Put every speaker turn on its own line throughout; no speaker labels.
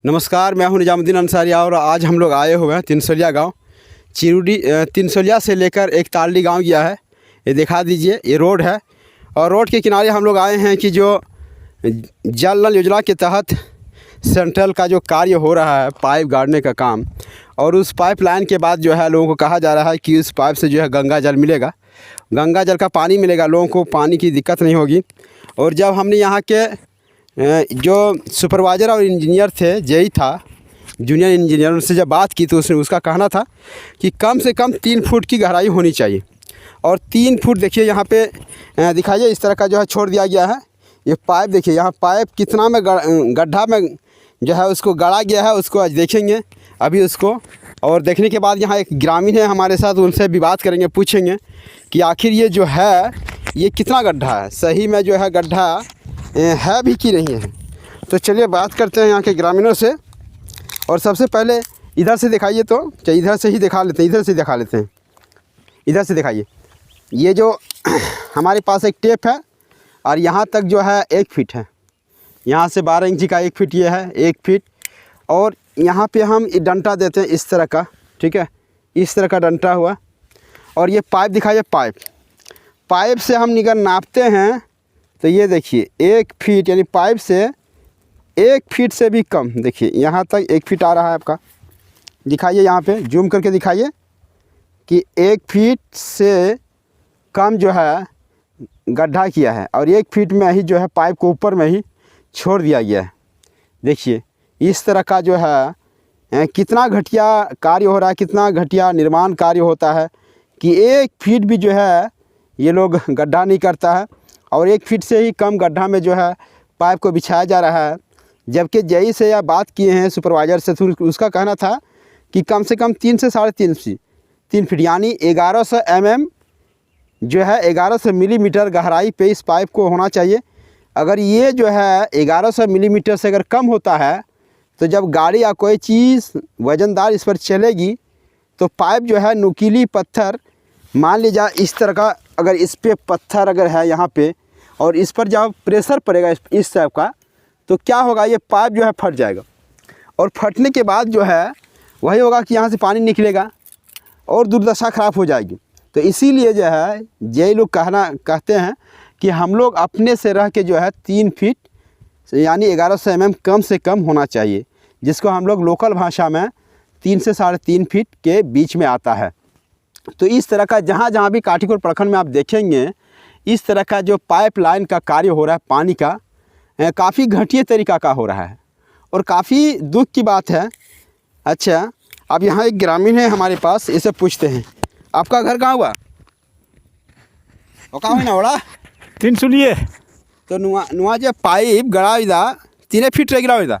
नमस्कार, मैं हूं निजामुद्दीन अंसारी और आज हम लोग आए हुए हैं तिनसुलिया गांव। चिरुडी तिनसुलिया से लेकर एक तालडी गांव गया है। ये दिखा दीजिए, ये रोड है और रोड के किनारे हम लोग आए हैं कि जो जल नल योजना के तहत सेंट्रल का जो कार्य हो रहा है पाइप गाड़ने का काम, और उस पाइप लाइन के बाद जो है लोगों को कहा जा रहा है कि उस पाइप से जो है गंगा जल मिलेगा, गंगा जल का पानी मिलेगा, लोगों को पानी की दिक्कत नहीं होगी। और जब हमने यहाँ के जो सुपरवाइज़र और इंजीनियर थे, जेई था, जूनियर इंजीनियर, उनसे जब बात की तो उसने उसका कहना था कि कम से कम 3 फुट की गहराई होनी चाहिए। और 3 फुट देखिए यहाँ पे दिखाइए, इस तरह का जो है छोड़ दिया गया है। ये पाइप देखिए, यहाँ पाइप कितना में गड्ढा में जो है उसको गाड़ा गया है, उसको आज देखेंगे अभी उसको। और देखने के बाद यहाँ एक ग्रामीण है हमारे साथ, उनसे भी बात करेंगे, पूछेंगे कि आखिर ये जो है ये कितना गड्ढा है, सही में जो है गड्ढा है भी कि नहीं है। तो चलिए बात करते हैं यहाँ के ग्रामीणों से। और सबसे पहले इधर से दिखाइए, तो चलिए इधर से ही दिखा लेते हैं, इधर से दिखा लेते हैं, इधर से दिखाइए। ये जो हमारे पास एक टेप है और यहाँ तक जो है 1 फीट है, यहाँ से 12 इंची का 1 फीट ये है, 1 फीट। और यहाँ पे हम डंटा देते हैं इस तरह का, ठीक है, इस तरह का डंटा हुआ। और ये पाइप दिखाइए, पाइप से हम निगर नापते हैं तो ये देखिए 1 फीट, यानी पाइप से 1 फीट से भी कम, देखिए यहाँ तक 1 फीट आ रहा है आपका। दिखाइए यहाँ पे जूम करके दिखाइए कि 1 फीट से कम जो है गड्ढा किया है और 1 फीट में ही जो है पाइप को ऊपर में ही छोड़ दिया गया है। देखिए इस तरह का जो है कितना घटिया कार्य हो रहा है, कितना घटिया निर्माण कार्य होता है कि 1 फीट भी जो है ये लोग गड्ढा नहीं करता है और 1 फीट से ही कम गड्ढा में जो है पाइप को बिछाया जा रहा है। जबकि जेई से या बात किए हैं सुपरवाइज़र से, तो उसका कहना था कि कम से कम 3 से 3.5 फीट यानी 1100 mm जो है 1100 मिलीमीटर गहराई पे इस पाइप को होना चाहिए। अगर ये जो है 1100 मिलीमीटर से अगर कम होता है तो जब गाड़ी या कोई चीज़ वज़नदार इस पर चलेगी तो पाइप जो है नुकीली पत्थर, मान लीजिए इस तरह का, अगर इस पे पत्थर अगर है यहाँ पे और इस पर जब प्रेशर पड़ेगा इस टाइप का, तो क्या होगा, ये पाइप जो है फट जाएगा। और फटने के बाद जो है वही होगा कि यहाँ से पानी निकलेगा और दुर्दशा ख़राब हो जाएगी। तो इसीलिए जो है ये लोग कहते हैं कि हम लोग अपने से रह के जो है 3 फीट यानी 1100 mm कम से कम होना चाहिए, जिसको हम लोग लोकल भाषा में 3 से 3.5 फीट के बीच में आता है। तो इस तरह का जहाँ भी काठीपुर प्रखंड में आप देखेंगे इस तरह का जो पाइप लाइन का कार्य हो रहा है पानी का, काफ़ी घटिया तरीका का हो रहा है और काफ़ी दुख की बात है। अच्छा, अब यहाँ एक ग्रामीण है हमारे पास, इसे पूछते हैं, आपका घर कहाँ हुआ और कहाँ हुआ ना बड़ा
तिनसुलिया
तो नुआ जो पाइप गड़ा 3 फीट रह गिरा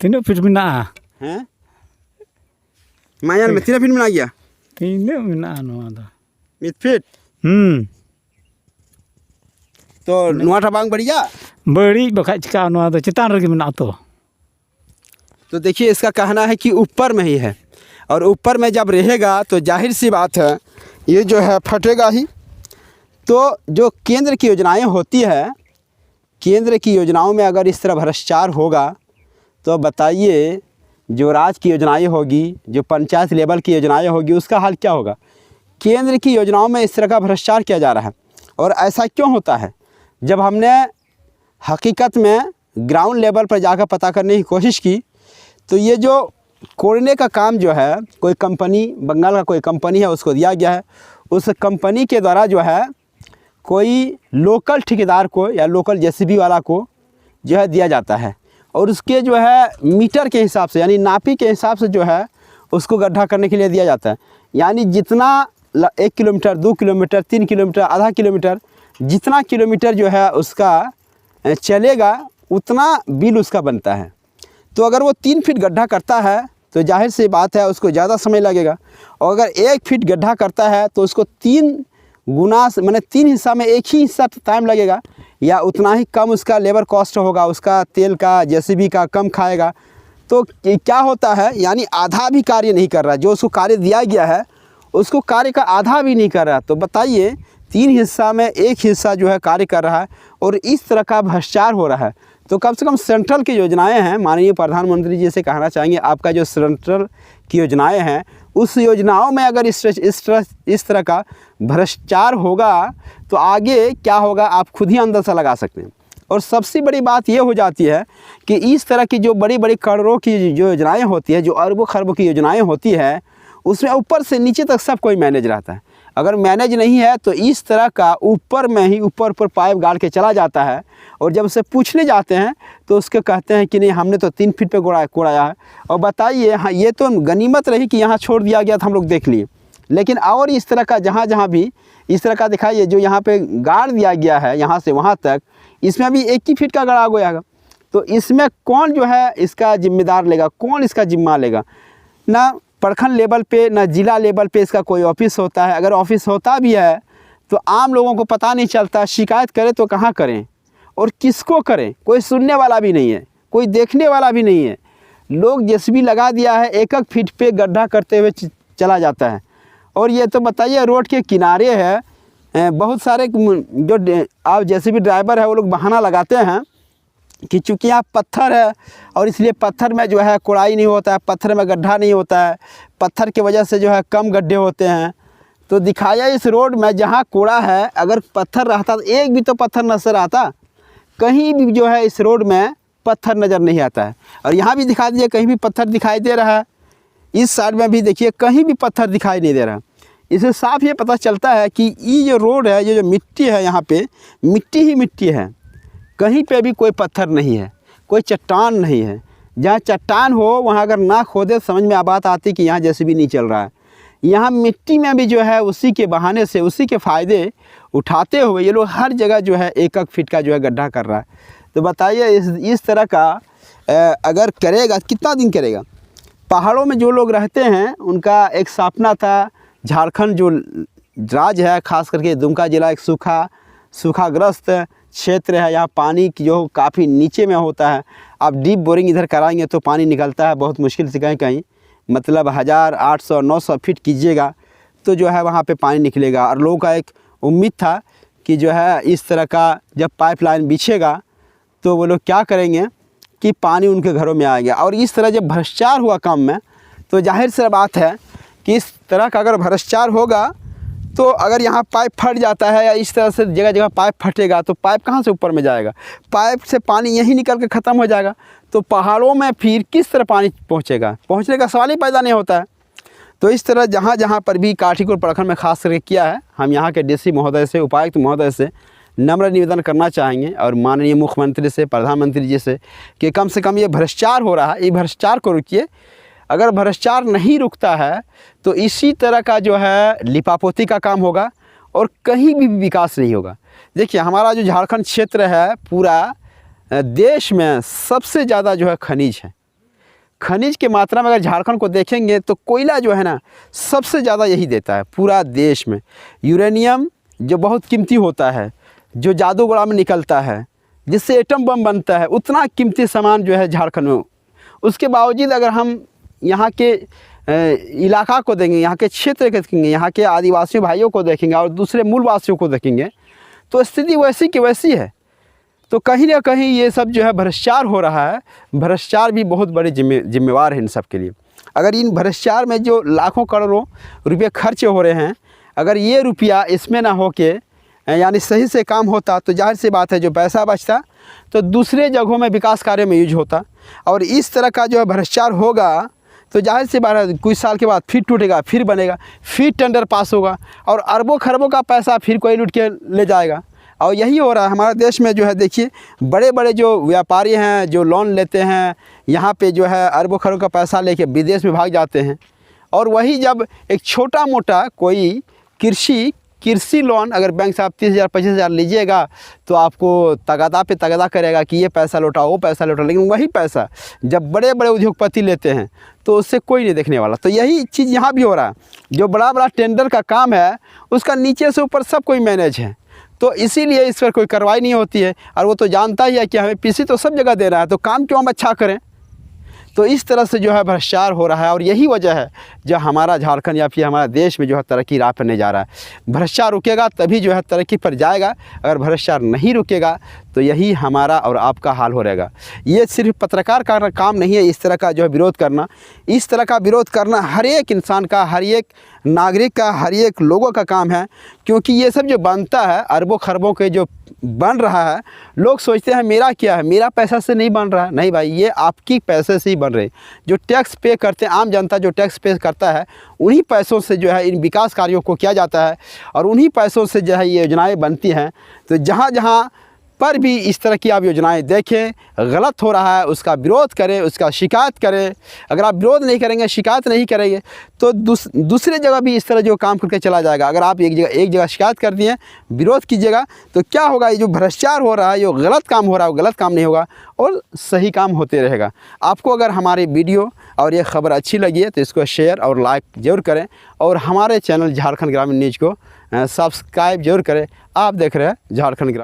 3 फीट में ना
हैं मायान में 3 फीट में ना गया
3 में ना नुआ दा
1 फीट तो नुआ ठबांग बढ़िया
बड़ी बखा चिका नुआ दा चितान रगे में तो
देखिए इसका कहना है कि ऊपर में ही है और ऊपर में जब रहेगा तो जाहिर सी बात है ये जो है फटेगा ही। तो जो केंद्र की योजनाएं होती है, केंद्र की योजनाओं में अगर इस तरह भ्रष्टाचार होगा तो बताइए जो राज्य की योजनाएं होगी, जो पंचायत लेवल की योजनाएं होगी, उसका हाल क्या होगा। केंद्र की योजनाओं में इस तरह का भ्रष्टाचार किया जा रहा है। और ऐसा क्यों होता है, जब हमने हकीकत में ग्राउंड लेवल पर जाकर पता करने की कोशिश की तो ये जो कोड़ने का काम जो है कोई कंपनी, बंगाल का कोई कंपनी है, उसको दिया गया है। उस कंपनी के द्वारा जो है कोई लोकल ठेकेदार को या लोकल जेसीबी वाला को जो है दिया जाता है और उसके जो है मीटर के हिसाब से यानी नापी के हिसाब से जो है उसको गड्ढा करने के लिए दिया जाता है। यानी जितना 1 किलोमीटर, 2 किलोमीटर, 3 किलोमीटर, आधा किलोमीटर, जितना किलोमीटर जो है उसका चलेगा उतना बिल उसका बनता है। तो अगर वो 3 फीट गड्ढा करता है तो जाहिर सी बात है उसको ज़्यादा समय लगेगा, और अगर 1 फीट गड्ढा करता है तो उसको 3 गुना, मैंने 3 हिस्सा में 1 ही हिस्सा टाइम लगेगा या उतना ही कम उसका लेबर कॉस्ट होगा, उसका तेल का, जेसीबी का कम खाएगा। तो क्या होता है, यानी आधा भी कार्य नहीं कर रहा, जो उसको कार्य दिया गया है उसको कार्य का आधा भी नहीं कर रहा। तो बताइए 3 हिस्सा में 1 हिस्सा जो है कार्य कर रहा है और इस तरह का भ्रष्टाचार हो रहा है। तो कम से कम सेंट्रल की योजनाएं हैं, माननीय प्रधानमंत्री जी से कहना चाहेंगे आपका जो सेंट्रल की योजनाएं हैं उस योजनाओं में अगर इस तरह का भ्रष्टाचार होगा तो आगे क्या होगा आप खुद ही अंदाज़ा लगा सकते हैं। और सबसे बड़ी बात ये हो जाती है कि इस तरह की जो बड़ी बड़ी करोड़ों की जो योजनाएं होती है, जो अरबों खरबों की योजनाएं होती है, उसमें ऊपर से नीचे तक सब कोई मैनेज रहता है। अगर मैनेज नहीं है तो इस तरह का ऊपर में ही ऊपर पाइप गाड़ के चला जाता है और जब उसे पूछने जाते हैं तो उसके कहते हैं कि नहीं हमने तो 3 फीट पे कोड़ाया है। और बताइए, हाँ ये तो गनीमत रही कि यहाँ छोड़ दिया गया था, हम लोग देख लिए, लेकिन और इस तरह का जहाँ भी इस तरह का दिखाइए जो यहाँ पे गाड़ दिया गया है यहाँ से वहाँ तक, इसमें भी 1 ही फीट का गड़ा गया। तो इसमें कौन जो है इसका जिम्मेदार लेगा, कौन इसका जिम्मा लेगा? ना प्रखंड लेवल पे ना ज़िला लेवल पे इसका कोई ऑफिस होता है। अगर ऑफिस होता भी है तो आम लोगों को पता नहीं चलता, शिकायत करें तो कहाँ करें और किसको करें, कोई सुनने वाला भी नहीं है, कोई देखने वाला भी नहीं है। लोग जेसीबी लगा दिया है, 1-1 फीट पे गड्ढा करते हुए चला जाता है। और ये तो बताइए रोड के किनारे है, बहुत सारे जो आप जेसीबी ड्राइवर है वो लोग बहाना लगाते हैं कि चूँकि यहाँ पत्थर है और इसलिए पत्थर में जो है कोड़ाई नहीं होता है, पत्थर में गड्ढा नहीं होता है, पत्थर की वजह से जो है कम गड्ढे होते हैं। तो दिखाया इस रोड में जहाँ कोड़ा है, अगर पत्थर रहता तो एक भी तो पत्थर नजर आता, कहीं भी जो है इस रोड में पत्थर नज़र नहीं आता है। और यहाँ भी दिखा दीजिए, कहीं भी पत्थर दिखाई दे रहा है। इस साइड में भी देखिए कहीं भी पत्थर दिखाई नहीं दे रहा। इससे साफ ये पता चलता है कि ये जो रोड है, ये जो मिट्टी है, यहाँ पे मिट्टी ही मिट्टी है, कहीं पे भी कोई पत्थर नहीं है, कोई चट्टान नहीं है। जहाँ चट्टान हो वहाँ अगर ना खोदे समझ में बात आती कि यहाँ जेसीबी नहीं चल रहा है। यहाँ मिट्टी में भी जो है उसी के बहाने से, उसी के फ़ायदे उठाते हुए ये लोग हर जगह जो है 1-1 फीट का जो है गड्ढा कर रहा है। तो बताइए इस तरह का अगर करेगा कितना दिन करेगा? पहाड़ों में जो लोग रहते हैं उनका एक सपना था, झारखंड जो राज्य है, ख़ास करके दुमका ज़िला एक सूखाग्रस्त क्षेत्र है। यहाँ पानी की जो काफ़ी नीचे में होता है। आप डीप बोरिंग इधर कराएंगे तो पानी निकलता है बहुत मुश्किल से, कहीं मतलब 1800-900 फीट कीजिएगा तो जो है वहाँ पे पानी निकलेगा। और लोगों का एक उम्मीद था कि जो है इस तरह का जब पाइपलाइन बिछेगा तो वो लोग क्या करेंगे कि पानी उनके घरों में आएगा। और इस तरह जब भ्रष्टाचार हुआ काम में तो जाहिर सी बात है कि इस तरह का अगर भ्रष्टाचार होगा तो अगर यहाँ पाइप फट जाता है या इस तरह से जगह जगह पाइप फटेगा तो पाइप कहाँ से ऊपर में जाएगा? पाइप से पानी यहीं निकल के ख़त्म हो जाएगा। तो पहाड़ों में फिर किस तरह पानी पहुँचेगा? पहुँचने का सवाल ही पैदा नहीं होता है। तो इस तरह जहाँ पर भी काठीगुड़ प्रखंड में खास करके किया है, हम यहाँ के डीसी महोदय से, उपायुक्त महोदय से नम्र निवेदन करना चाहेंगे और माननीय मुख्यमंत्री से, प्रधानमंत्री जी से कि कम से कम ये भ्रष्टाचार हो रहा है, ये भ्रष्टाचार को रुकिए। अगर भ्रष्टाचार नहीं रुकता है तो इसी तरह का जो है लिपापोती का काम होगा और कहीं भी विकास नहीं होगा। देखिए हमारा जो झारखंड क्षेत्र है पूरा देश में सबसे ज़्यादा जो है खनिज है। खनिज की मात्रा में अगर झारखंड को देखेंगे तो कोयला जो है ना सबसे ज़्यादा यही देता है पूरा देश में। यूरेनियम जो बहुत कीमती होता है, जो जादूगोड़ा में निकलता है, जिससे एटम बम बनता है, उतना कीमती सामान जो है झारखंड में। उसके बावजूद अगर हम यहाँ के इलाका को देखेंगे, यहाँ के क्षेत्र को देखेंगे, यहाँ के आदिवासी भाइयों को देखेंगे और दूसरे मूलवासियों को देखेंगे तो स्थिति वैसी की वैसी है। तो कहीं ना कहीं ये सब जो है भ्रष्टाचार हो रहा है। भ्रष्टाचार भी बहुत बड़े जिम्मेवार है इन सब के लिए। अगर इन भ्रष्टाचार में जो लाखों करोड़ों रुपये खर्च हो रहे हैं, अगर ये रुपया इसमें ना हो के यानी सही से काम होता तो जाहिर सी बात है जो पैसा बचता तो दूसरे जगहों में विकास कार्य में यूज होता। और इस तरह का जो है भ्रष्टाचार होगा तो जाहिर सी बात है कुछ साल के बाद फिर टूटेगा, फिर बनेगा, फिर टेंडर पास होगा और अरबों खरबों का पैसा फिर कोई लूट के ले जाएगा। और यही हो रहा है हमारे देश में जो है। देखिए बड़े बड़े जो व्यापारी हैं जो लोन लेते हैं यहाँ पे जो है अरबों खरबों का पैसा लेके विदेश में भाग जाते हैं। और वही जब एक छोटा मोटा कोई कृषि लोन अगर बैंक से आप 30,000 25,000 लीजिएगा तो आपको तगादा पे तगादा करेगा कि ये पैसा लौटाओ, वो पैसा लौटाओ। लेकिन वही पैसा जब बड़े बड़े उद्योगपति लेते हैं तो उससे कोई नहीं देखने वाला। तो यही चीज़ यहाँ भी हो रहा है। जो बड़ा बड़ा टेंडर का काम है उसका नीचे से ऊपर सब कोई मैनेज है, तो इसीलिए इस पर कोई कार्रवाई नहीं होती है। और वो तो जानता ही है कि हमें पीसी तो सब जगह दे रहा है, तो काम क्यों हम अच्छा करें। तो इस तरह से जो है भ्रष्टाचार हो रहा है और यही वजह है जो हमारा झारखंड या फिर हमारा देश में जो है तरक्की राह पर नहीं जा रहा है। भ्रष्टाचार रुकेगा तभी जो है तरक्की पर जाएगा, अगर भ्रष्टाचार नहीं रुकेगा तो यही हमारा और आपका हाल हो रहेगा। ये सिर्फ पत्रकार का काम नहीं है इस तरह का जो है विरोध करना, इस तरह का विरोध करना हर एक इंसान का, हर एक नागरिक का, हर एक लोगों का काम है। क्योंकि ये सब जो बनता है अरबों खरबों के जो बन रहा है, लोग सोचते हैं मेरा क्या है, मेरा पैसा से नहीं बन रहा है। नहीं भाई, ये आपकी पैसे से ही बन रहे। जो टैक्स पे करते हैं, आम जनता जो टैक्स पे करता है, उन्हीं पैसों से जो है इन विकास कार्यों को किया जाता है और उन्हीं पैसों से जो है ये योजनाएं बनती हैं। तो जहाँ जहाँ पर भी इस तरह की आप योजनाएं देखें गलत हो रहा है, उसका विरोध करें, उसका शिकायत करें। अगर आप विरोध नहीं करेंगे, शिकायत नहीं करेंगे तो दूसरे जगह भी इस तरह जो काम करके चला जाएगा। अगर आप एक जगह शिकायत कर दिए, विरोध कीजिएगा तो क्या होगा, ये जो भ्रष्टाचार हो रहा है, जो गलत काम हो रहा है वो गलत काम नहीं होगा और सही काम होते रहेगा। आपको अगर हमारी वीडियो और ये खबर अच्छी लगी है तो इसको शेयर और लाइक ज़रूर करें और हमारे चैनल झारखंड ग्रामीण न्यूज़ को सब्सक्राइब जरूर करें। आप देख रहे हैं झारखंड ग्रामीण।